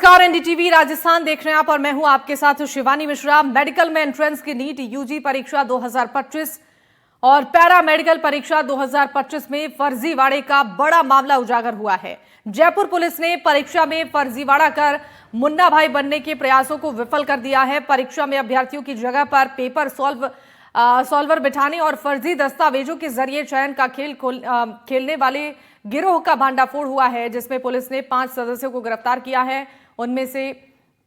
नमस्कार, एनडीटीवी राजस्थान देख रहे हैं आप और मैं हूं आपके साथ शिवानी मिश्रा। मेडिकल में एंट्रेंस की नीट यूजी परीक्षा 2025 और पैरा मेडिकल परीक्षा 2025 में फर्जीवाड़े का बड़ा मामला उजागर हुआ है। जयपुर पुलिस ने परीक्षा में फर्जीवाड़ा कर मुन्ना भाई बनने के प्रयासों को विफल कर दिया है। परीक्षा में अभ्यर्थियों की जगह पर पेपर सॉल्वर बिठाने और फर्जी दस्तावेजों के जरिए चयन का खेल खेलने वाले गिरोह का भांडाफोड़ हुआ है, जिसमें पुलिस ने 5 सदस्यों को गिरफ्तार किया है। उनमें से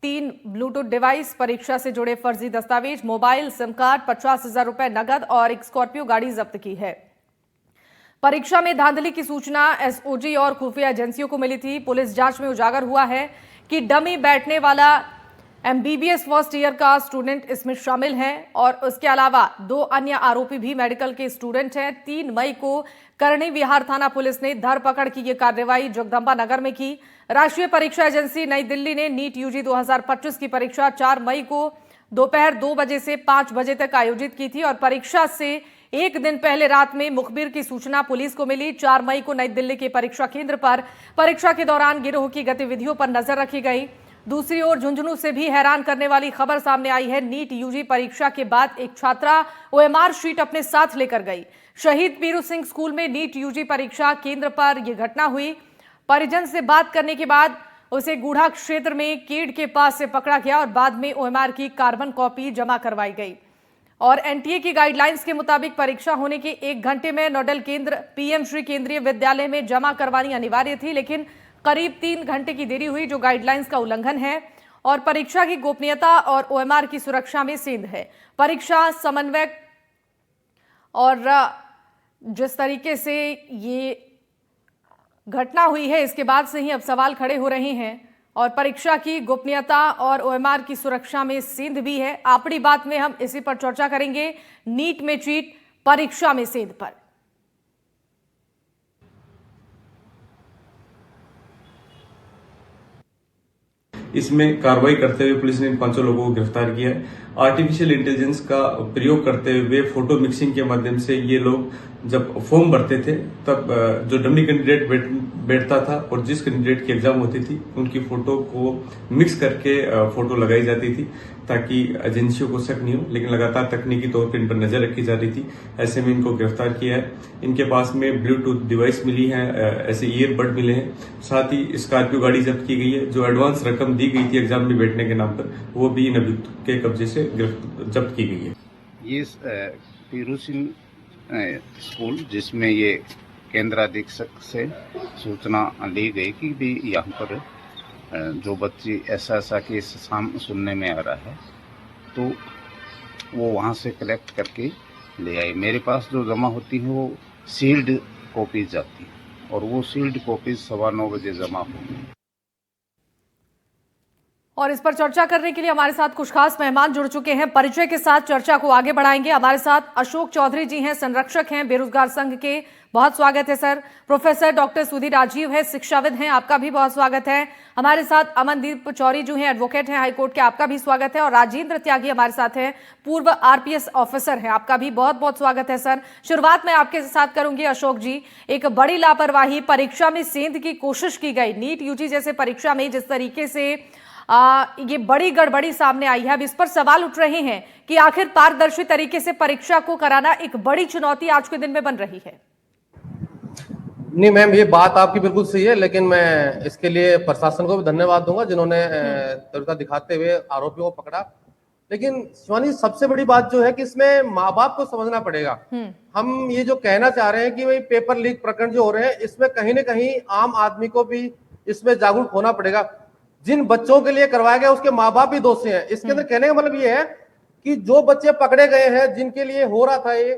3 ब्लूटूथ डिवाइस, परीक्षा से जुड़े फर्जी दस्तावेज, मोबाइल, सिम कार्ड, 50,000 रुपए नगद और एक स्कॉर्पियो गाड़ी जब्त की है। परीक्षा में धांधली की सूचना एसओजी और खुफिया एजेंसियों को मिली थी। पुलिस जांच में उजागर हुआ है कि डमी बैठने वाला एमबीबीएस फर्स्ट ईयर का स्टूडेंट इसमें शामिल है और उसके अलावा 2 अन्य आरोपी भी मेडिकल के स्टूडेंट हैं। 3 मई को करणी विहार थाना पुलिस ने धरपकड़ की ये कार्रवाई जगदंबा नगर में की। राष्ट्रीय परीक्षा एजेंसी नई दिल्ली ने नीट यूजी 2025 की परीक्षा 4 मई को दोपहर 2 बजे से 5 बजे तक आयोजित की थी और परीक्षा से एक दिन पहले रात में मुखबिर की सूचना पुलिस को मिली। 4 मई को नई दिल्ली के परीक्षा केंद्र पर परीक्षा के दौरान गिरोह की गतिविधियों पर नजर रखी गई। दूसरी ओर झुंझुनू से भी हैरान करने वाली खबर सामने आई है। नीट यूजी परीक्षा के बाद एक छात्रा ओएमआर शीट अपने साथ लेकर गई। शहीद पीरू सिंह स्कूल में नीट यूजी परीक्षा केंद्र पर यह घटना हुई। परिजन से बात करने के बाद उसे गूढ़ा क्षेत्र में कीड के पास से पकड़ा गया और बाद में ओएमआर की कार्बन कॉपी जमा करवाई गई। और एनटीए की गाइडलाइंस के मुताबिक परीक्षा होने के 1 घंटे में नोडल केंद्र पीएम श्री केंद्रीय विद्यालय में जमा करवानी अनिवार्य थी, लेकिन करीब 3 घंटे की देरी हुई, जो गाइडलाइंस का उल्लंघन है और परीक्षा की गोपनीयता और ओएमआर की सुरक्षा में सेंध है। परीक्षा समन्वयक और जिस तरीके से ये घटना हुई है, इसके बाद से ही अब सवाल खड़े हो रहे हैं और परीक्षा की गोपनीयता और ओएमआर की सुरक्षा में सेंध भी है। आपड़ी बात में हम इसी पर चर्चा करेंगे, नीट में चीट, परीक्षा में सेंध पर। इसमें कार्रवाई करते हुए पुलिस ने इन 5 लोगों को गिरफ्तार किया है। आर्टिफिशियल इंटेलिजेंस का प्रयोग करते हुए फोटो मिक्सिंग के माध्यम से ये लोग जब फॉर्म भरते थे तब जो डमी कैंडिडेट बैठता था और जिस कैंडिडेट की एग्जाम होती थी उनकी फोटो को मिक्स करके फोटो लगाई जाती थी ताकि एजेंसियों को शक नहीं हो, लेकिन लगातार तकनीकी तौर पर इन पर नजर रखी जा रही थी। ऐसे में इनको गिरफ्तार किया है। इनके पास में ब्लूटूथ डिवाइस मिली है, ऐसे ईयरबड मिले हैं, साथ ही स्कॉर्पियो गाड़ी जब्त की गई है। जो एडवांस रकम दी गई थी एग्जाम में बैठने के नाम पर, वो भी इन अभियुक्त के कब्जे से जब्त की गई है। ये पीरू सिंह स्कूल जिसमें ये केंद्राधीक्षक से सूचना ली गई कि भी यहाँ पर जो बच्ची ऐसा केस सुनने में आ रहा है, तो वो वहाँ से कलेक्ट करके ले आई। मेरे पास जो जमा होती है वो सील्ड कॉपीज जाती है और वो सील्ड कॉपीज 9:15 बजे जमा होगी। और इस पर चर्चा करने के लिए हमारे साथ कुछ खास मेहमान जुड़ चुके हैं। परिचय के साथ चर्चा को आगे बढ़ाएंगे। हमारे साथ अशोक चौधरी जी हैं, संरक्षक हैं बेरोजगार संघ के, बहुत स्वागत है sir. Professor doctor Sudhir Rajeev है, शिक्षाविद हैं, आपका भी बहुत स्वागत है। हमारे साथ अमनदीप चौरी जो हैं, एडवोकेट हैं हाईकोर्ट के, आपका भी स्वागत है। और राजेंद्र त्यागी हमारे साथ हैं, पूर्व आरपीएस ऑफिसर हैं, आपका भी बहुत बहुत स्वागत है सर। शुरुआत मैं आपके साथ करूंगी अशोक जी। एक बड़ी लापरवाही, परीक्षा में सेंध की कोशिश की गई, नीट यूजी जैसे परीक्षा में जिस तरीके से ये बड़ी गड़बड़ी सामने आई है। अब इस पर सवाल उठ रहे हैं कि आखिर पारदर्शी तरीके से परीक्षा को कराना एक बड़ी चुनौती आज के दिन में बन रही है। नहीं मैम, ये बात आपकी बिल्कुल सही है, लेकिन मैं इसके लिए प्रशासन को भी धन्यवाद दूंगा जिन्होंने दृढ़ता दिखाते हुए आरोपियों को पकड़ा। लेकिन शिवानी, सबसे बड़ी बात जो है कि इसमें माँ बाप को समझना पड़ेगा। हम ये जो कहना चाह रहे हैं कि भाई पेपर लीक प्रकरण जो हो रहे हैं, इसमें कहीं ना कहीं आम आदमी को भी इसमें जागरूक होना पड़ेगा। जिन बच्चों के लिए करवाया गया उसके माँ बाप भी दोषी हैं। इसके अंदर कहने का मतलब ये है कि जो बच्चे पकड़े गए हैं, जिनके लिए हो रहा था ये,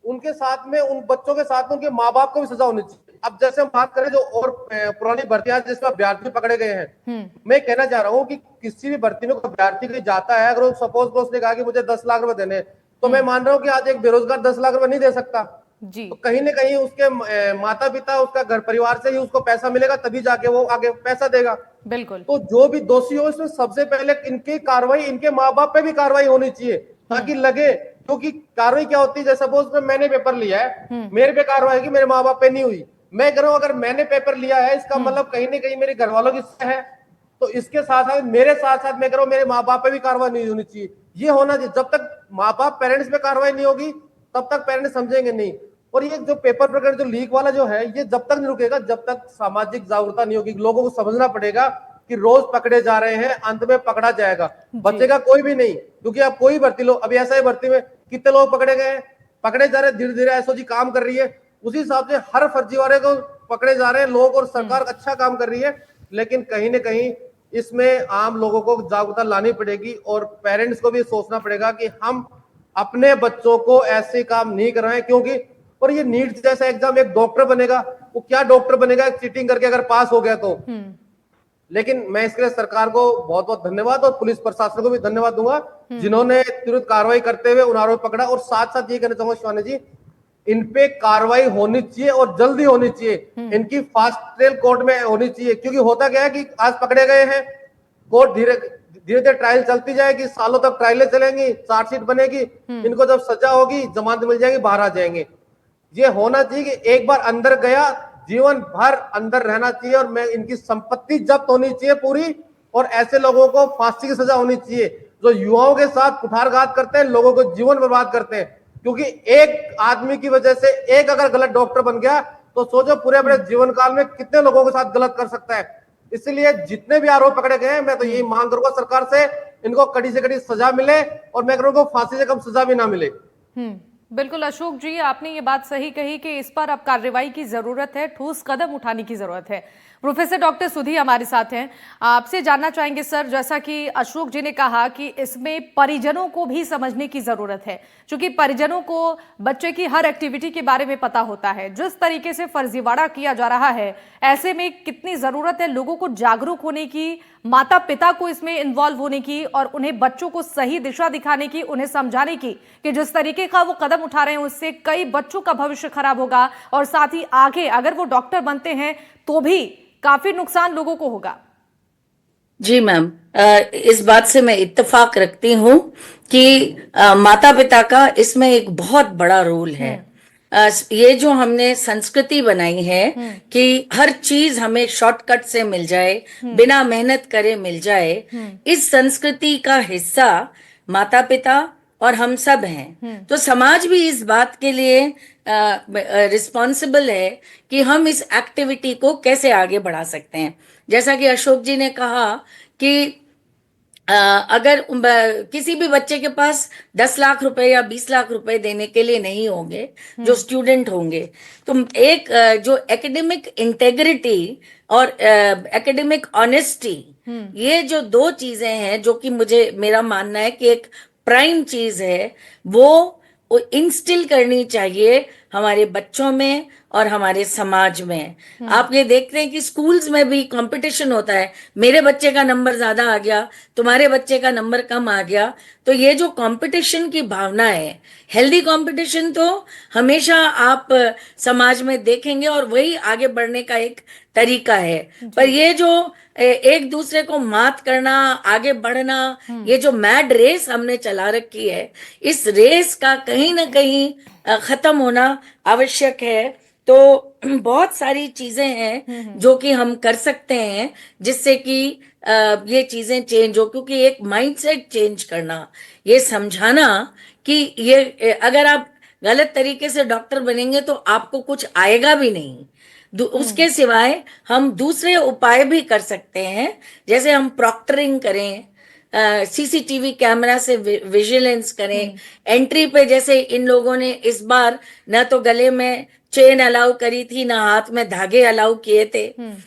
उनके साथ में, उन बच्चों के साथ में उनके माँ बाप को भी सजा होनी चाहिए। अब जैसे हम बात करें जो और पुरानी भर्तियां जिसमें अभ्यर्थी पकड़े गए हैं, मैं कहना चाह रहा हूँ कि किसी भी भर्ती में अभ्यर्थी कहीं जाता है, अगर सपोज उसने कहा कि मुझे 10 लाख रुपए देने, तो मैं मान रहा हूँ कि आज एक बेरोजगार 10 लाख रुपए नहीं दे सकता जी। तो कहीं ना कहीं उसके माता पिता, उसका घर परिवार से ही उसको पैसा मिलेगा, तभी जाके वो आगे पैसा देगा। बिल्कुल। तो जो भी दोषी हो, इसमें सबसे पहले इनकी कार्रवाई, इनके माँ बाप पे भी कार्रवाई होनी चाहिए ताकि लगे, क्योंकि कार्रवाई क्या होती है, जैसे सपोज मैंने पेपर लिया है, मेरे पे कार्रवाई की, मेरे माँ बाप पे नहीं हुई। मैं कह रहा हूं अगर मैंने पेपर लिया है, इसका मतलब कहीं ना कहीं मेरे घर वालों की है, तो इसके साथ साथ मेरे साथ साथ मैं कह रहा हूं मेरे माँ बाप पे भी कार्रवाई नहीं होनी चाहिए। ये होना चाहिए, जब तक माँ बाप पेरेंट्स पे कार्रवाई नहीं होगी तब तक पेरेंट्स समझेंगे नहीं। और ये जो पेपर प्रकरण जो लीक वाला जो है, ये जब तक नहीं रुकेगा, जब तक सामाजिक जागरूकता नहीं होगी। लोगों को समझना पड़ेगा कि रोज पकड़े जा रहे हैं, अंत में पकड़ा जाएगा, बचेगा कोई भी नहीं। क्योंकि आप कोई भर्ती लो, अभी ऐसा है भर्ती में कितने लोग पकड़े गए हैं, पकड़े जा रहे हैं, धीरे धीरे एसओजी काम कर रही है, उसी हिसाब से हर फर्जीवाड़े को पकड़े जा रहे हैं लोग, और सरकार अच्छा काम कर रही है। लेकिन कहीं ना कहीं इसमें आम लोगों को जागरूकता लानी पड़ेगी, और पेरेंट्स को भी सोचना पड़ेगा कि हम अपने बच्चों को ऐसे काम नहीं करवाएं। क्योंकि और ये नीट जैसा एग्जाम, एक डॉक्टर बनेगा, वो क्या डॉक्टर बनेगा चीटिंग करके अगर पास हो गया तो। लेकिन मैं इसके लिए सरकार को बहुत बहुत धन्यवाद, और पुलिस प्रशासन को भी धन्यवाद दूंगा जिन्होंने तुरंत कार्रवाई करते हुए उन आरोपी पकड़ा। और साथ साथ ये कहना चाहूंगा शिवानी जी, इन पे कार्रवाई होनी चाहिए और जल्दी होनी चाहिए, इनकी फास्ट ट्रैक कोर्ट में होनी चाहिए। क्योंकि होता क्या है कि आज पकड़े गए हैं, कोर्ट धीरे धीरे ट्रायल चलती जाएगी, सालों तक ट्रायलें चलेंगी, चार्जशीट बनेगी, इनको जब सजा होगी, जमानत मिल जाएगी, बाहर आ जाएंगे। ये होना चाहिए कि एक बार अंदर गया, जीवन भर अंदर रहना चाहिए, और मैं इनकी संपत्ति जब्त होनी चाहिए पूरी, और ऐसे लोगों को फांसी की सजा होनी चाहिए जो युवाओं के साथ कुठारघात करते हैं, लोगों को जीवन बर्बाद करते हैं। क्योंकि एक आदमी की वजह से एक अगर गलत डॉक्टर बन गया तो सोचो पूरे अपने जीवन काल में कितने लोगों के साथ गलत कर सकता है। इसलिए जितने भी आरोप पकड़े गए हैं, मैं तो यही मांग करूंगा सरकार से, इनको कड़ी से कड़ी सजा मिले, और मैं करूंगा फांसी से कम सजा भी ना मिले। बिल्कुल अशोक जी, आपने ये बात सही कही कि इस पर अब कार्रवाई की जरूरत है, ठोस कदम उठाने की जरूरत है। प्रोफेसर डॉक्टर सुधी हमारे साथ हैं, आपसे जानना चाहेंगे सर, जैसा कि अशोक जी ने कहा कि इसमें परिजनों को भी समझने की जरूरत है, क्योंकि परिजनों को बच्चे की हर एक्टिविटी के बारे में पता होता है। जिस तरीके से फर्जीवाड़ा किया जा रहा है, ऐसे में कितनी जरूरत है लोगों को जागरूक होने की, माता पिता को इसमें इन्वॉल्व होने की, और उन्हें बच्चों को सही दिशा दिखाने की, उन्हें समझाने की कि जिस तरीके का वो कदम उठा रहे हैं उससे कई बच्चों का भविष्य खराब होगा, और साथ ही आगे अगर वो डॉक्टर बनते हैं तो भी काफी नुकसान लोगों को होगा। जी मैम, इस बात से मैं इत्तेफाक रखती हूँ कि माता पिता का इसमें एक बहुत बड़ा रोल है। ये जो हमने संस्कृति बनाई है कि हर चीज हमें शॉर्टकट से मिल जाए, बिना मेहनत करे मिल जाए, इस संस्कृति का हिस्सा माता पिता और हम सब हैं। तो समाज भी इस बात के लिए रिस्पॉन्सिबल है कि हम इस एक्टिविटी को कैसे आगे बढ़ा सकते हैं। जैसा कि अशोक जी ने कहा कि अगर किसी भी बच्चे के पास 10 लाख रुपए या 20 लाख रुपए देने के लिए नहीं होंगे, जो स्टूडेंट होंगे, तो एक जो एकेडमिक इंटेग्रिटी और एकेडमिक ऑनेस्टी, ये जो दो चीजें हैं जो कि मेरा मानना है कि एक प्राइम चीज है, वो इंस्टिल करनी चाहिए हमारे बच्चों में और हमारे समाज में। आप ये देखते हैं कि स्कूल्स में भी कंपटीशन होता है, मेरे बच्चे का नंबर ज्यादा आ गया, तुम्हारे बच्चे का नंबर कम आ गया। तो ये जो कंपटीशन की भावना है, हेल्दी कंपटीशन तो हमेशा आप समाज में देखेंगे और वही आगे बढ़ने का एक तरीका है। पर ये जो एक दूसरे को मात करना, आगे बढ़ना, ये जो मैड रेस हमने चला रखी है, इस रेस का कहीं ना कहीं खत्म होना आवश्यक है। तो बहुत सारी चीजें हैं जो कि हम कर सकते हैं जिससे कि ये चीजें चेंज हो। क्योंकि एक माइंडसेट चेंज करना, ये समझाना कि ये अगर आप गलत तरीके से डॉक्टर बनेंगे तो आपको कुछ आएगा भी नहीं। उसके सिवाय हम दूसरे उपाय भी कर सकते हैं, जैसे हम प्रॉक्टरिंग करें, सीसीटीवी कैमरा से विजिलेंस करें, एंट्री पे जैसे इन लोगों ने इस बार न तो गले में चेन अलाउ करी थी, ना हाथ में धागे अलाउ किए थे।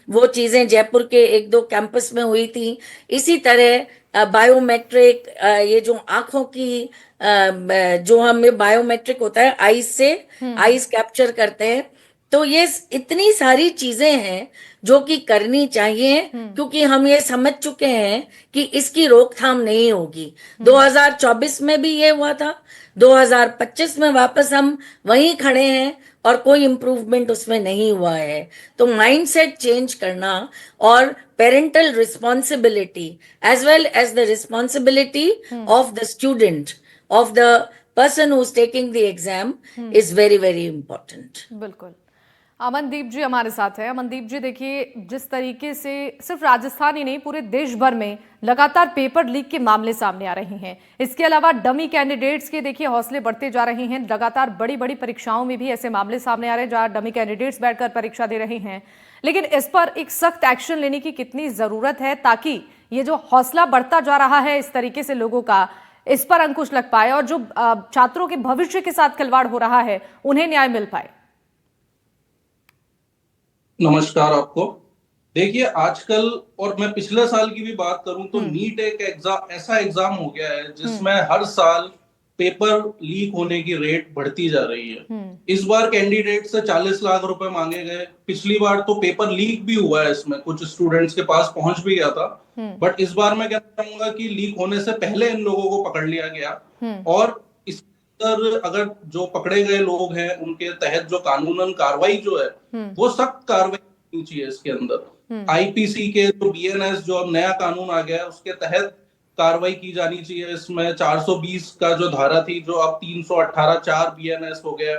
वो चीजें जयपुर के 1-2 कैंपस में हुई थी। इसी तरह बायोमेट्रिक, ये जो आंखों की जो हमें बायोमेट्रिक होता है, आईज से आईज कैप्चर करते हैं। तो ये इतनी सारी चीजें हैं जो कि करनी चाहिए, क्योंकि हम ये समझ चुके हैं कि इसकी रोकथाम नहीं होगी। 2024 में भी ये हुआ था, 2025 में वापस हम वहीं खड़े हैं और कोई इम्प्रूवमेंट उसमें नहीं हुआ है। तो माइंडसेट चेंज करना और parental responsibility as well as the responsibility of the student, of the person who's taking the exam is very very important. बिल्कुल। अमनदीप जी हमारे साथ हैं। अमनदीप जी, देखिए, जिस तरीके से सिर्फ राजस्थान ही नहीं पूरे देश भर में लगातार पेपर लीक के मामले सामने आ रहे हैं, इसके अलावा डमी कैंडिडेट्स के देखिए हौसले बढ़ते जा रहे हैं। लगातार बड़ी बड़ी परीक्षाओं में भी ऐसे मामले सामने आ रहे हैं जहां डमी कैंडिडेट्स बैठकर परीक्षा दे रहे हैं, लेकिन इस पर एक सख्त एक्शन लेने की कितनी जरूरत है ताकि ये जो हौसला बढ़ता जा रहा है इस तरीके से लोगों का, इस पर अंकुश लग पाए और जो छात्रों के भविष्य के साथ खिलवाड़ हो रहा है उन्हें न्याय मिल पाए। नमस्कार आपको। देखिए, आजकल और मैं पिछले साल की भी बात करूं तो नीट एक एग्जाम, ऐसा एग्जाम हो गया है जिसमें हर साल पेपर लीक होने की रेट बढ़ती जा रही है। इस बार कैंडिडेट से 40 लाख रुपए मांगे गए। पिछली बार तो पेपर लीक भी हुआ है, इसमें कुछ स्टूडेंट्स के पास पहुंच भी गया था, बट इस बार मैं कहना चाहूंगा कि लीक होने से पहले इन लोगों को पकड़ लिया गया और इस अगर जो पकड़े गए लोग हैं उनके तहत जो कानूनन कार्रवाई जो है वो सख्त कार्रवाई होनी चाहिए। इसके अंदर आईपीसी के जो बीएनएस जो अब नया कानून आ गया है उसके तहत कार्रवाई की जानी चाहिए। इसमें 420 का जो धारा थी जो अब 318 4 बीएनएस हो गया,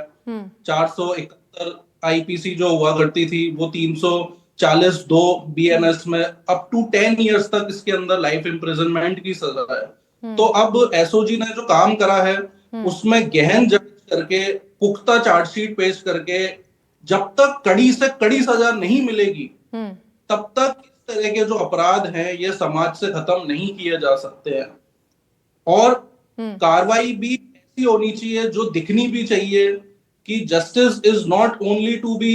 471 आईपीसी जो हुआ करती थी वो 340 2 बीएनएस में अप टू 10 इयर्स तक इसके अंदर लाइफ इम्प्रिजनमेंट की सजा है। तो अब एसओजी ने जो काम करा है उसमें गहन जांच करके पुख्ता चार्जशीट पेश करके जब तक कड़ी से कड़ी सजा नहीं मिलेगी तब तक इस तरह के जो अपराध हैं ये समाज से खत्म नहीं किए जा सकते हैं। और कार्रवाई भी ऐसी होनी चाहिए जो दिखनी भी चाहिए कि justice is not only to be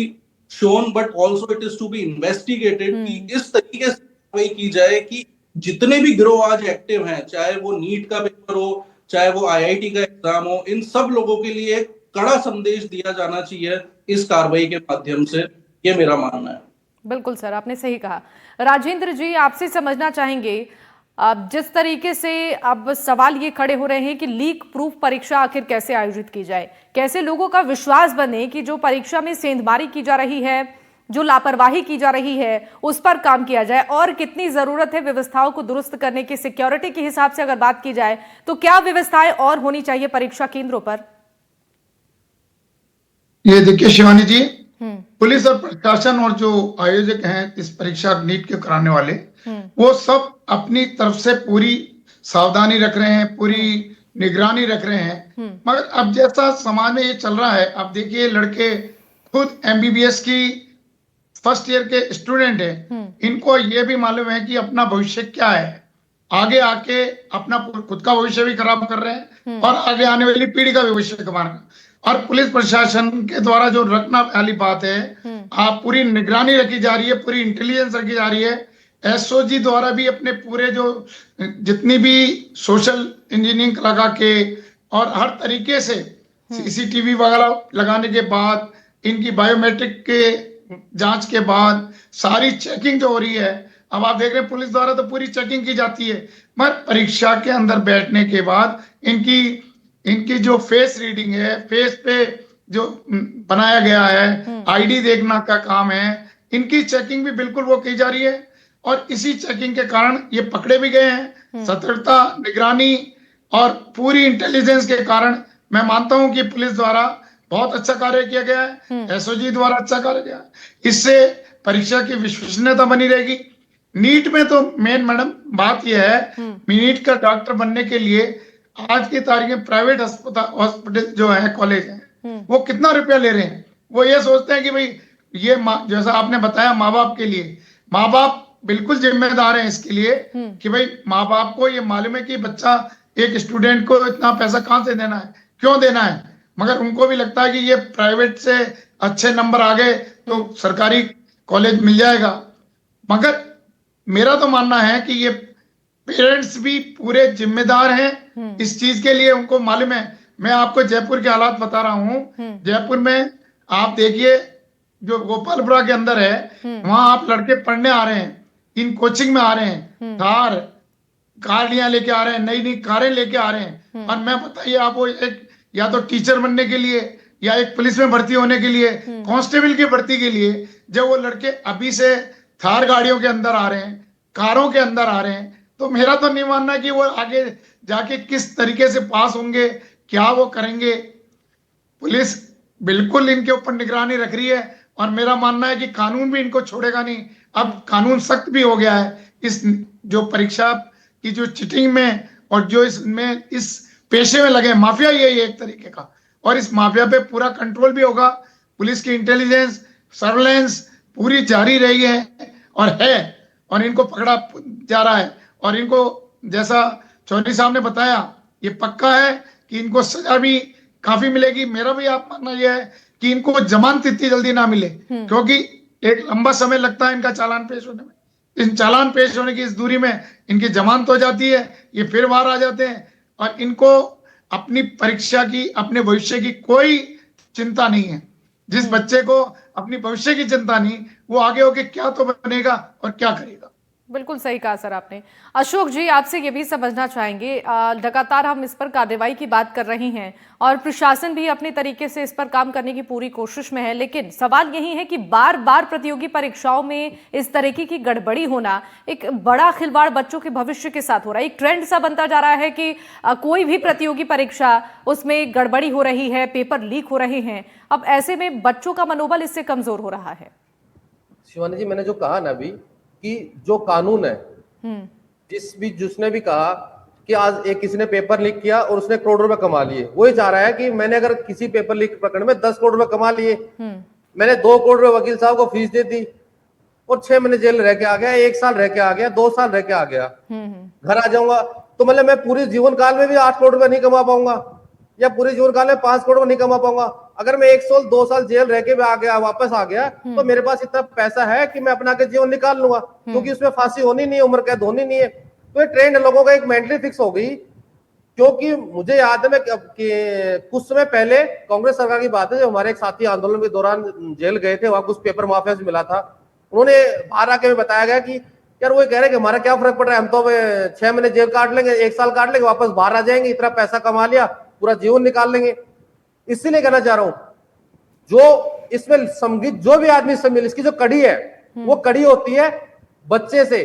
shown but also it is to be investigated. कि इस तरीके से कार्रवाई की जाए कि जितने भी गिरोह आज एक्टिव हैं, चाहे वो नीट का पेपर हो चाहे वो आईआईटी का एग्जाम हो, इन सब लोगों के लिए एक कड़ा संदेश दिया जाना चाहिए इस कार्रवाई के माध्यम से, ये मेरा मानना है। बिल्कुल सर, आपने सही कहा। राजेंद्र जी, आपसे समझना चाहेंगे, जिस तरीके से अब सवाल ये खड़े हो रहे हैं कि लीक प्रूफ परीक्षा आखिर कैसे आयोजित की जाए, कैसे लोगों का विश्वास बने कि जो परीक्षा में सेंधमारी की जा रही है, जो लापरवाही की जा रही है उस पर काम किया जाए, और कितनी जरूरत है व्यवस्थाओं को दुरुस्त करने की। सिक्योरिटी के हिसाब से अगर बात की जाए तो क्या व्यवस्थाएं और होनी चाहिए परीक्षा केंद्रों पर? ये देखिए शिवानी जी, पुलिस और प्रशासन और जो आयोजक हैं इस परीक्षा नीट के कराने वाले, वो सब अपनी तरफ से पूरी सावधानी रख रहे हैं, पूरी निगरानी रख रहे हैं। मगर अब जैसा समाज में ये चल रहा है, अब देखिए लड़के खुद एमबीबीएस की फर्स्ट ईयर के स्टूडेंट हैं, इनको ये भी मालूम है कि अपना भविष्य क्या है, आगे आके अपना खुद का भविष्य भी खराब कर रहे हैं और आगे आने वाली पीढ़ी का भविष्य कमाना। और पुलिस प्रशासन के द्वारा जो रखना वाली बात है, आप पूरी निगरानी रखी जा रही है, पूरी इंटेलिजेंस रखी जा रही है। एसओजी द्वारा भी अपने पूरे जो जितनी भी सोशल इंजीनियरिंग लगा के और हर तरीके से सीसीटीवी वगैरह लगाने के बाद, इनकी बायोमेट्रिक के जांच के बाद सारी चेकिंग जो हो रही है, अब आप देख रहे हैं पुलिस द्वारा तो पूरी चेकिंग की जाती है। मगर परीक्षा के अंदर बैठने के बाद इनकी जो फेस रीडिंग है, फेस पे जो बनाया गया है, आईडी देखना का काम है, इनकी चेकिंग भी बिल्कुल वो की जा रही है। और इसी चेकिंग के कारण ये पकड़े भी गए हैं। सतर्कता, निगरानी और पूरी इंटेलिजेंस के कारण मैं मानता हूं कि पुलिस द्वारा बहुत अच्छा कार्य किया गया है, एसओजी द्वारा अच्छा कार्य किया है। इससे परीक्षा की विश्वसनीयता बनी रहेगी। नीट में तो मेन मैडम बात यह है, नीट का डॉक्टर बनने के लिए आज की तारीख में प्राइवेट हॉस्पिटल जो है, कॉलेज है, वो कितना रुपया ले रहे हैं। वो ये सोचते हैं कि भाई ये जैसा आपने बताया, माँ बाप के लिए, माँ बाप बिल्कुल जिम्मेदार है इसके लिए कि भाई माँ बाप को ये मालूम है कि बच्चा, एक स्टूडेंट को इतना पैसा कहाँ से देना है, क्यों देना है। मगर उनको भी लगता है कि ये प्राइवेट से अच्छे नंबर आ गए तो सरकारी कॉलेज मिल जाएगा। मगर मेरा तो मानना है कि ये पेरेंट्स भी पूरे जिम्मेदार हैं इस चीज के लिए, उनको मालूम है। मैं आपको जयपुर के हालात बता रहा हूँ। जयपुर में आप देखिए जो गोपालपुरा के अंदर है, वहां आप लड़के पढ़ने आ रहे हैं, इन कोचिंग में आ रहे हैं, गाड़ियां लेके आ रहे हैं, नई नई कारें लेके आ रहे हैं। और मैं बताइए आपको, एक या तो टीचर बनने के लिए या एक पुलिस में भर्ती होने के लिए, कांस्टेबल की भर्ती के लिए, जब वो लड़के अभी से थार गाड़ियों के अंदर आ रहे हैं, कारों के अंदर आ रहे हैं, तो मेरा तो नहीं मानना कि वो आगे जाके किस तरीके से पास होंगे, क्या वो करेंगे। पुलिस बिल्कुल इनके ऊपर निगरानी रख रही है और मेरा मानना है कि कानून भी इनको छोड़ेगा नहीं। अब कानून सख्त भी हो गया है इस जो परीक्षा की जो चीटिंग में और जो इसमें इस पेशे में लगे माफिया यही है एक तरीके का, और इस माफिया पे पूरा कंट्रोल भी होगा। पुलिस की इंटेलिजेंस सर्वेलेंस पूरी जारी रही है और इनको पकड़ा जा रहा है। और इनको जैसा चौधरी साहब ने बताया, ये पक्का है कि इनको सजा भी काफी मिलेगी। मेरा भी आप मानना यह है कि इनको जमानत इतनी जल्दी ना मिले, क्योंकि एक लंबा समय लगता है इनका चालान पेश होने में। इन चालान पेश होने की इस दूरी में इनकी जमानत हो जाती है, ये फिर बाहर आ जाते हैं और इनको अपनी परीक्षा की, अपने भविष्य की कोई चिंता नहीं है। जिस बच्चे को अपनी भविष्य की चिंता नहीं, वो आगे होके क्या तो बनेगा और क्या करेगा। बिल्कुल सही कहा सर आपने। अशोक जी, आपसे ये भी समझना चाहेंगे, लगातार हम इस पर कार्रवाई की बात कर रहे हैं और प्रशासन भी अपने तरीके से इस पर काम करने की पूरी कोशिश में है, लेकिन सवाल यही है कि बार बार प्रतियोगी परीक्षाओं में इस तरीके की गड़बड़ी होना, एक बड़ा खिलवाड़ बच्चों के भविष्य के साथ हो रहा है। एक ट्रेंड सा बनता जा रहा है कि कोई भी प्रतियोगी परीक्षा उसमें गड़बड़ी हो रही है, पेपर लीक हो रहे हैं। अब ऐसे में बच्चों का मनोबल इससे कमजोर हो रहा है। शिवानी जी, मैंने जो कहा ना अभी कि जो कानून है, जिसने भी कहा कि आज एक किसी ने पेपर लीक किया और उसने करोड़ रुपए कमा लिए, वो ही चाह रहा है कि मैंने अगर किसी पेपर लीक प्रकरण में 10 करोड़ रुपए कमा लिए, मैंने 2 करोड़ रुपए वकील साहब को फीस दे दी और 6 महीने जेल रह के आ गया, 1 साल रह के आ गया, 2 साल रह के आ गया, घर आ जाऊंगा, तो मतलब मैं पूरे जीवन काल में भी 8 करोड़ रुपए नहीं कमा पाऊंगा या पूरे जीवन काल में 5 करोड़ नहीं कमा पाऊंगा। अगर मैं 1 साल 2 साल जेल रह के भी आ गया, वापस आ गया, तो मेरे पास इतना पैसा है कि मैं अपना के जीवन निकाल लूंगा, क्योंकि उसमें फांसी होनी नहीं है, उम्र कैद होनी नहीं है। तो ये ट्रेंड लोगों का एक मेंटली फिक्स हो गई। क्योंकि मुझे याद है मैं कि कुछ समय पहले कांग्रेस सरकार की बात है, जब हमारे एक साथी आंदोलन के दौरान जेल गए थे, वहां कुछ पेपर माफिया से मिला था, उन्होंने बाहर आके बताया गया कि यार वो कह रहे कि हमारा क्या फर्क पड़ रहा है, हम तो 6 महीने जेल काट लेंगे, 1 साल काट लेंगे, वापस बाहर आ जाएंगे, इतना पैसा कमा लिया, पूरा जीवन निकाल लेंगे। इसीलिए कहना चाह रहा हूं, जो इसमें संगीत जो भी आदमी सम्मिलित, इसकी जो कड़ी है वो कड़ी होती है बच्चे से,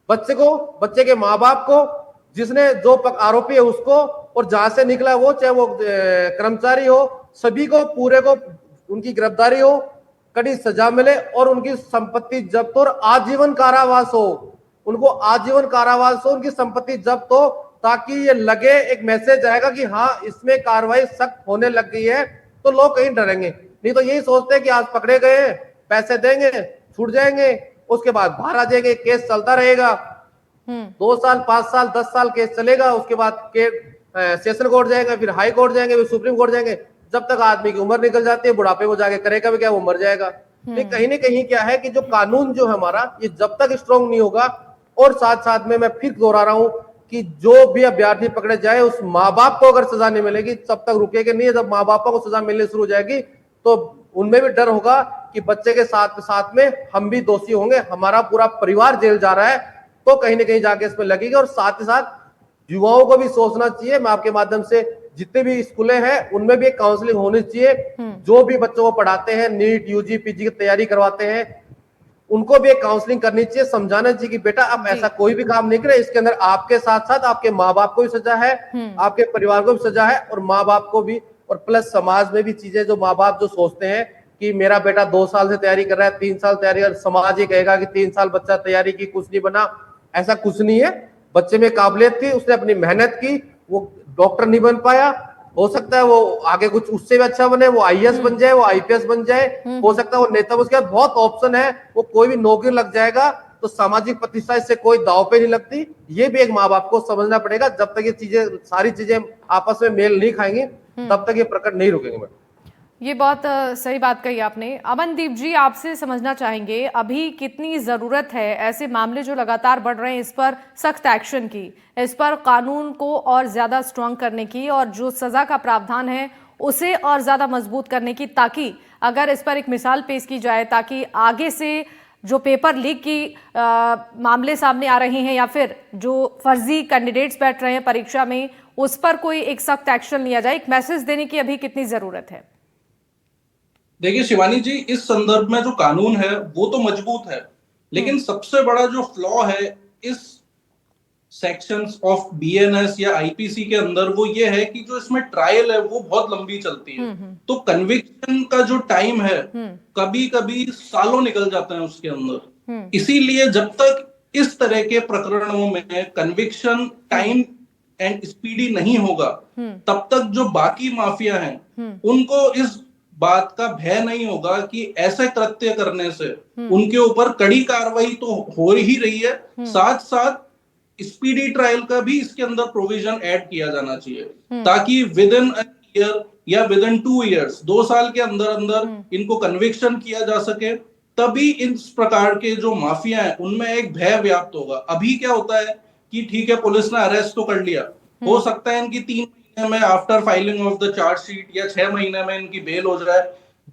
बच्चे के माँ बाप को, जिसने जो आरोपी है उसको, और जहां से निकला वो, चाहे वो कर्मचारी हो, सभी को पूरे को उनकी गिरफ्तारी हो, कड़ी सजा मिले और उनकी संपत्ति जब्त और आजीवन कारावास हो, उनको आजीवन कारावास हो, उनकी संपत्ति जब्त हो, ताकि ये लगे, एक मैसेज आएगा कि हाँ इसमें कार्रवाई सख्त होने लग गई है, तो लोग कहीं डरेंगे। नहीं तो यही सोचते हैं कि आज पकड़े गए, पैसे देंगे, छूट जाएंगे, उसके बाद बाहर आ जाएंगे, केस चलता रहेगा, 2 साल 5 साल 10 साल केस चलेगा, उसके बाद सेशन कोर्ट जाएगा, फिर हाई कोर्ट जाएंगे, फिर सुप्रीम कोर्ट जाएंगे, जब तक आदमी की उम्र निकल जाती है, बुढ़ापे को जाके करेगा भी क्या, वो मर जाएगा। कहीं ना कहीं क्या है कि जो कानून जो है हमारा, ये जब तक स्ट्रांग नहीं होगा, और साथ साथ में मैं फिर दोहरा रहा हूं कि जो भी अभ्यर्थी पकड़े जाए, उस माँ बाप को अगर सजा नहीं मिलेगी तब तक रुकेगा नहीं है। जब माँ बापों को सजा मिलनी शुरू हो जाएगी तो उनमें भी डर होगा कि बच्चे के साथ में हम भी दोषी होंगे, हमारा पूरा परिवार जेल जा रहा है, तो कहीं ना कहीं जाके इसमें लगेगी। और साथ ही साथ युवाओं को भी सोचना चाहिए, मैं आपके माध्यम से, जितने भी स्कूलें हैं उनमें भी एक काउंसलिंग होनी चाहिए, जो भी बच्चों को पढ़ाते हैं, नीट यूजी पीजी की तैयारी करवाते हैं, उनको भी एक काउंसलिंग करनी चाहिए, समझाना चाहिए कि बेटा अब ऐसा कोई भी काम नहीं करे, इसके अंदर आपके साथ साथ आपके माँ बाप को भी सजा है, आपके परिवार को भी सजा है, और माँ बाप को भी, और प्लस समाज में भी चीजें, जो माँ बाप जो सोचते हैं कि मेरा बेटा 2 साल से तैयारी कर रहा है, 3 साल तैयारी कर, समाज ये कहेगा कि 3 साल बच्चा तैयारी की, कुछ नहीं बना। ऐसा कुछ नहीं है, बच्चे में काबिलियत थी, उसने अपनी मेहनत की, वो डॉक्टर नहीं बन पाया, हो सकता है वो आगे कुछ उससे भी अच्छा बने, वो आईएएस बन जाए, वो आईपीएस बन जाए, हो सकता है वो नेता, उसके बाद बहुत ऑप्शन है, वो कोई भी नौकरी लग जाएगा, तो सामाजिक प्रतिष्ठा इससे कोई दाव पे नहीं लगती। ये भी एक माँ बाप को समझना पड़ेगा। जब तक ये चीजें, सारी चीजें आपस में मेल नहीं खाएंगी, तब तक ये प्रकट नहीं रुकेंगे। मैडम, ये बहुत सही बात कही आपने। अमनदीप जी, आपसे समझना चाहेंगे, अभी कितनी ज़रूरत है ऐसे मामले जो लगातार बढ़ रहे हैं, इस पर सख्त एक्शन की, इस पर कानून को और ज़्यादा स्ट्रांग करने की, और जो सज़ा का प्रावधान है उसे और ज़्यादा मजबूत करने की, ताकि अगर इस पर एक मिसाल पेश की जाए, ताकि आगे से जो पेपर लीक की मामले सामने आ रहे हैं या फिर जो फर्जी कैंडिडेट्स बैठ रहे हैं परीक्षा में, उस पर कोई एक सख्त एक्शन लिया जाए। एक मैसेज देने की अभी कितनी ज़रूरत है? देखिए शिवानी जी, इस संदर्भ में जो कानून है वो तो मजबूत है, लेकिन सबसे बड़ा जो फ्लॉ है इस सेक्शंस ऑफ बीएनएस या आईपीसी के अंदर वो ये है कि जो इसमें ट्रायल है वो बहुत लंबी चलती है, तो कन्विक्शन का जो टाइम है कभी कभी सालों निकल जाते हैं उसके अंदर। इसीलिए जब तक इस तरह के प्रकरणों में कन्विक्शन टाइम एंड स्पीडी नहीं होगा, तब तक जो बाकी माफिया हैं उनको इस बात का भय नहीं होगा कि ऐसे कृत्य करने से उनके ऊपर कड़ी कार्रवाई तो हो ही रही है, साथ साथ स्पीडी ट्रायल का भी इसके अंदर प्रोविजन ऐड किया जाना चाहिए, ताकि विद इन अ ईयर या विद इन 2 years 2 साल के अंदर अंदर इनको कन्विक्शन किया जा सके। तभी इस प्रकार के जो माफिया हैं उनमें एक भय व्याप्त होगा। अभी क्या होता है कि ठीक है, पुलिस ने अरेस्ट तो कर लिया, हो सकता है इनकी 3 महीने में after filing of the chargesheet या 6 महीने में इनकी बेल हो जाए।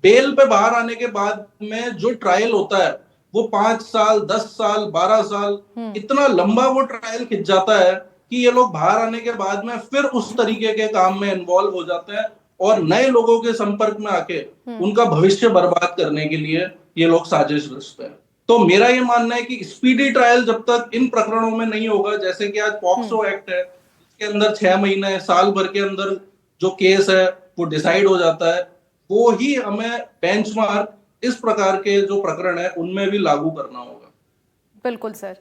बेल पे बाहर आने के बाद में जो ट्रायल होता है वो 5 साल 10 साल 12 साल इतना लंबा वो ट्रायल खिंच जाता है कि ये लोग बाहर आने के बाद में फिर उस तरीके के काम में इन्वॉल्व हो जाते हैं और नए लोगों के संपर्क में आके उनका भविष्य बर्बाद करने के लिए ये लोग साजिश रचते हैं। तो मेरा ये मानना है कि स्पीडी ट्रायल जब तक इन प्रकरणों में नहीं होगा, जैसे कि आज पॉक्सो एक्ट है, इसके अंदर 6 महीने साल भर के अंदर जो केस है वो डिसाइड हो जाता है, वो ही हमें बेंचमार्क इस प्रकार के जो प्रकरण है उनमें भी लागू करना होगा। बिल्कुल सर।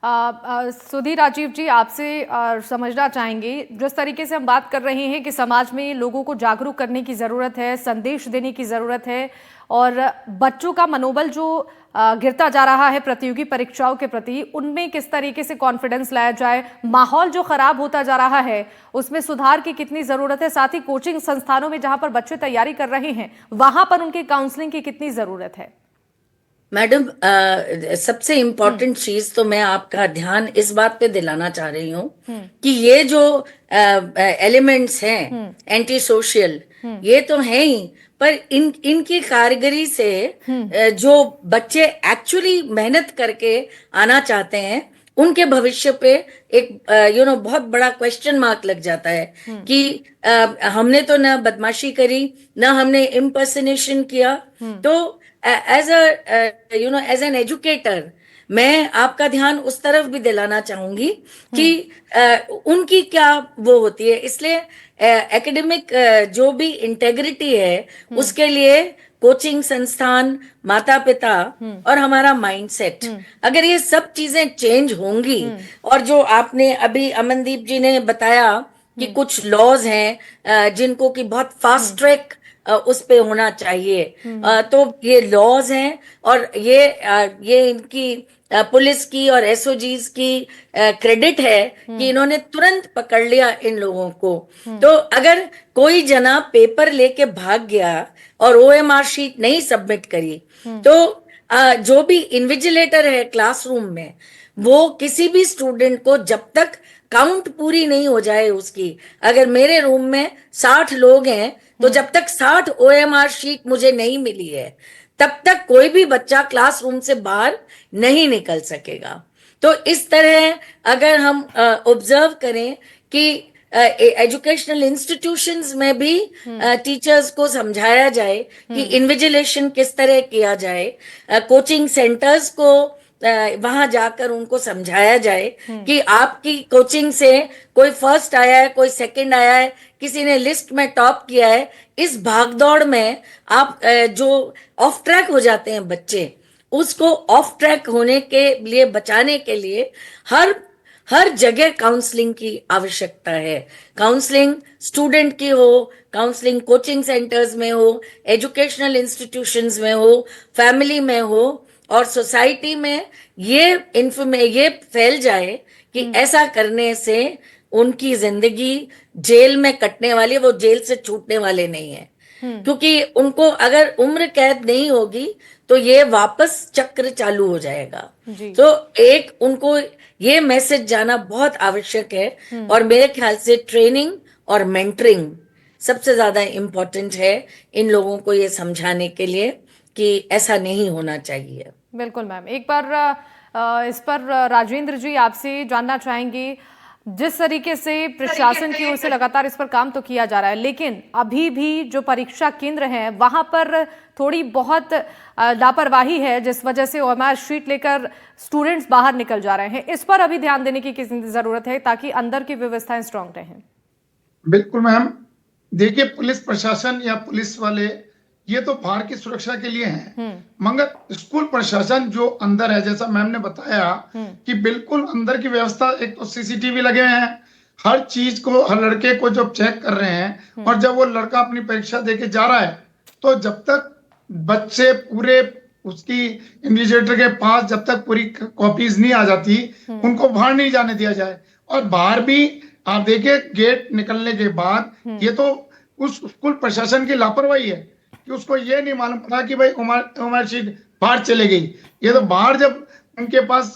सुधीर राजीव जी, आपसे समझना चाहेंगे, जिस तरीके से हम बात कर रहे हैं कि समाज में लोगों को जागरूक करने की ज़रूरत है, संदेश देने की ज़रूरत है और बच्चों का मनोबल जो गिरता जा रहा है प्रतियोगी परीक्षाओं के प्रति, उनमें किस तरीके से कॉन्फिडेंस लाया जाए, माहौल जो खराब होता जा रहा है उसमें सुधार की कितनी ज़रूरत है, साथ ही कोचिंग संस्थानों में जहां पर बच्चे तैयारी कर रहे हैं वहां पर उनके काउंसलिंग की कितनी ज़रूरत है? मैडम, सबसे इम्पोर्टेंट चीज तो मैं आपका ध्यान इस बात पे दिलाना चाह रही हूँ कि ये जो एलिमेंट्स हैं एंटी सोशल, ये तो है ही, पर इनकी कारीगरी से जो बच्चे एक्चुअली मेहनत करके आना चाहते हैं उनके भविष्य पे एक बहुत बड़ा क्वेश्चन मार्क लग जाता है कि हमने तो ना बदमाशी करी, ना हमने इम्पर्सनेशन किया। तो एज एज एन एजुकेटर मैं आपका ध्यान उस तरफ भी दिलाना चाहूंगी कि उनकी क्या वो होती है। इसलिए एकेडमिक जो भी इंटेग्रिटी है उसके लिए कोचिंग संस्थान, माता पिता और हमारा माइंडसेट, अगर ये सब चीजें चेंज होंगी, और जो आपने अभी अमनदीप जी ने बताया कि कुछ लॉज हैं जिनको कि बहुत फास्ट ट्रैक उस पे होना चाहिए, तो ये लॉज हैं और ये इनकी पुलिस की और एसओजीज की क्रेडिट है कि इन्होंने तुरंत पकड़ लिया इन लोगों को। तो अगर कोई जना पेपर लेके भाग गया और ओएमआर शीट नहीं सबमिट करी, तो जो भी इन्विजिलेटर है क्लासरूम में, वो किसी भी स्टूडेंट को जब तक काउंट पूरी नहीं हो जाए उसकी, अगर मेरे रूम में 60 लोग हैं तो जब तक 60 ओएमआर शीट मुझे नहीं मिली है तब तक कोई भी बच्चा क्लासरूम से बाहर नहीं निकल सकेगा। तो इस तरह अगर हम ऑब्जर्व करें कि एजुकेशनल इंस्टीट्यूशंस में भी टीचर्स को समझाया जाए कि इन्विजिलेशन किस तरह किया जाए, कोचिंग सेंटर्स को वहां जाकर उनको समझाया जाए कि आपकी कोचिंग से कोई फर्स्ट आया है, कोई सेकंड आया है, किसी ने लिस्ट में टॉप किया है, इस भागदौड़ में आप जो ऑफ ट्रैक हो जाते हैं बच्चे, उसको ऑफ ट्रैक होने के लिए बचाने के लिए हर जगह काउंसलिंग की आवश्यकता है। काउंसलिंग स्टूडेंट की हो, काउंसलिंग कोचिंग सेंटर्स में हो, एजुकेशनल इंस्टीट्यूशंस में हो, फैमिली में हो, और सोसाइटी में ये फैल जाए कि ऐसा करने से उनकी जिंदगी जेल में कटने वाली, वो जेल से छूटने वाले नहीं है, क्योंकि उनको अगर उम्र कैद नहीं होगी तो ये वापस चक्र चालू हो जाएगा। तो एक उनको ये मैसेज जाना बहुत आवश्यक है, और मेरे ख्याल से ट्रेनिंग और मेंटरिंग सबसे ज्यादा इम्पोर्टेंट है इन लोगों को ये समझाने के लिए कि ऐसा नहीं होना चाहिए। बिल्कुल मैम, एक बार इस पर राजेंद्र जी आपसे जानना चाहेंगे, जिस तरीके से प्रशासन की ओर से लगातार इस पर काम तो किया जा रहा है, लेकिन अभी भी जो परीक्षा केंद्र हैं वहां पर थोड़ी बहुत लापरवाही है, जिस वजह से ओएमआर शीट लेकर स्टूडेंट्स बाहर निकल जा रहे हैं। इस पर अभी ध्यान देने की जरूरत है ताकि अंदर की व्यवस्थाएं स्ट्रांग रहें। बिल्कुल मैम, देखिए पुलिस प्रशासन या पुलिस वाले ये तो बाहर की सुरक्षा के लिए हैं, मगर स्कूल प्रशासन जो अंदर है, जैसा मैम ने बताया कि बिल्कुल अंदर की व्यवस्था, एक तो सीसीटीवी लगे हुए हैं, हर चीज को, हर लड़के को जब चेक कर रहे हैं, और जब वो लड़का अपनी परीक्षा देके जा रहा है तो जब तक बच्चे पूरे उसकी इन्विजिलेटर के पास जब तक पूरी कॉपीज नहीं आ जाती, उनको बाहर नहीं जाने दिया जाए। और बाहर भी आप देखिए गेट निकलने के बाद ये तो उस स्कूल प्रशासन की लापरवाही है कि उसको ये नहीं मालूम पड़ा कि भाई उमर शीट बाहर चले गई। ये तो बाहर जब उनके पास,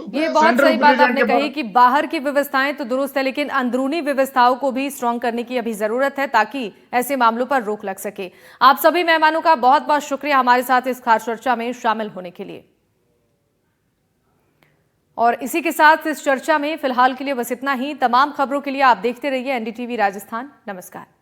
ये बहुत सही बात आपने कही कि बाहर की व्यवस्थाएं तो दुरुस्त है, लेकिन अंदरूनी व्यवस्थाओं को भी स्ट्रांग करने की अभी जरूरत है ताकि ऐसे मामलों पर रोक लग सके। आप सभी मेहमानों का बहुत बहुत शुक्रिया हमारे साथ इस खास चर्चा में शामिल होने के लिए। और इसी के साथ इस चर्चा में फिलहाल के लिए बस इतना ही। तमाम खबरों के लिए आप देखते रहिए एनडीटीवी राजस्थान। नमस्कार।